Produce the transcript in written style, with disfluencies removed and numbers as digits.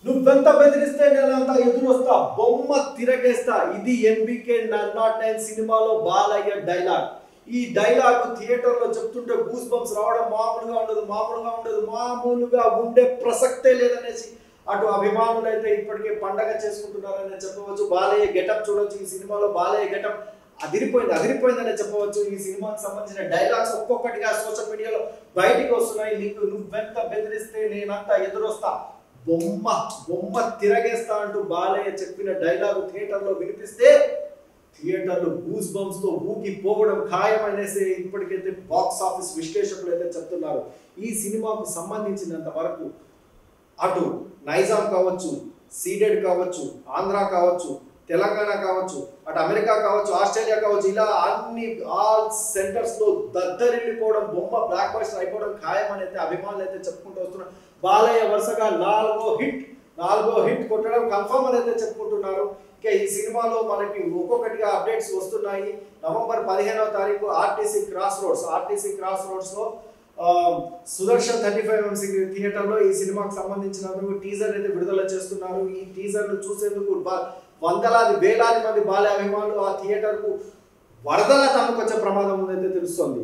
నువ్వెంత బెదిరిస్తే నేనంత ఎదురొస్తా, బొమ్మ తిరగేస్తా. ఇది ఎన్బికే 9 సినిమాలో బాలయ్య డైలాగ్. ఈ డైలాగ్ థియేటర్లో చెప్తుంటే గూస్ బంప్స్ రావడం మామూలుగా ఉండే ప్రసక్తే లేదనేసి అటు అభిమానులు అయితే ఇప్పటికే పండగ చేసుకుంటున్నారని చెప్పవచ్చు. బాలయ్య గెటప్ చూడొచ్చు. ఈ సినిమాలో బాలయ్య గెటప్ అదిరిపోయిందనే చెప్పవచ్చు. ఈ సినిమాకి సంబంధించిన డైలాగ్స్ ఒక్కొక్కటిగా సోషల్ మీడియాలో బయటికి వస్తున్నాయి. నువ్వెంత బెదిరిస్తే నేనంత ఎదురొస్తా, బొమ్మ తిరగేస్తా అంటూ బాలయ్య చెప్పిన డైలాగు థియేటర్లో వినిపిస్తే థియేటర్లు గూస్ బంప్స్ తో ఊగిపోవడం ఖాయమనేసి ఇప్పటికైతే బాక్స్ ఆఫీస్ విశ్లేషకులు అయితే చెప్తున్నారు. ఈ సినిమాకు సంబంధించినంత వరకు అటు నైజాం కావచ్చు, సీడెడ్ కావచ్చు, ఆంధ్ర కావచ్చు, తెలంగాణ కావచ్చు, అటు అమెరికా కావచ్చు, ఆస్ట్రేలియా కావచ్చు, ఇలా ఆల్ సెంటర్స్ లో దద్దరిల్లిపోవడం, బొమ్మ బ్లాక్ బస్టర్ అయిపోవడం ఖాయం అని అయితే అభిమానులు అయితే చెప్పుకుంటూ వస్తున్నారు. బాలయ్య వరుసగా నాలుగో హిట్ కొట్టడం కన్ఫర్మ్ అని అయితే చెప్పుకుంటున్నారు. ఇక ఈ సినిమాలో మనకి ఒక్కొక్కటిగా అప్డేట్స్ వస్తున్నాయి. నవంబర్ 15వ తారీఖు ఆర్టీసీ క్రాస్ రోడ్స్ లో సుదర్శన్ 35mm థియేటర్లో ఈ సినిమాకి సంబంధించిన టీజర్ అయితే విడుదల చేస్తున్నారు. ఈ టీజర్ ను చూసేందుకు వేలాది మంది బాలయ్య అభిమానులు ఆ థియేటర్ కు వరదల తమకొచ్చే ప్రమాదం ఉందైతే తెలుస్తోంది.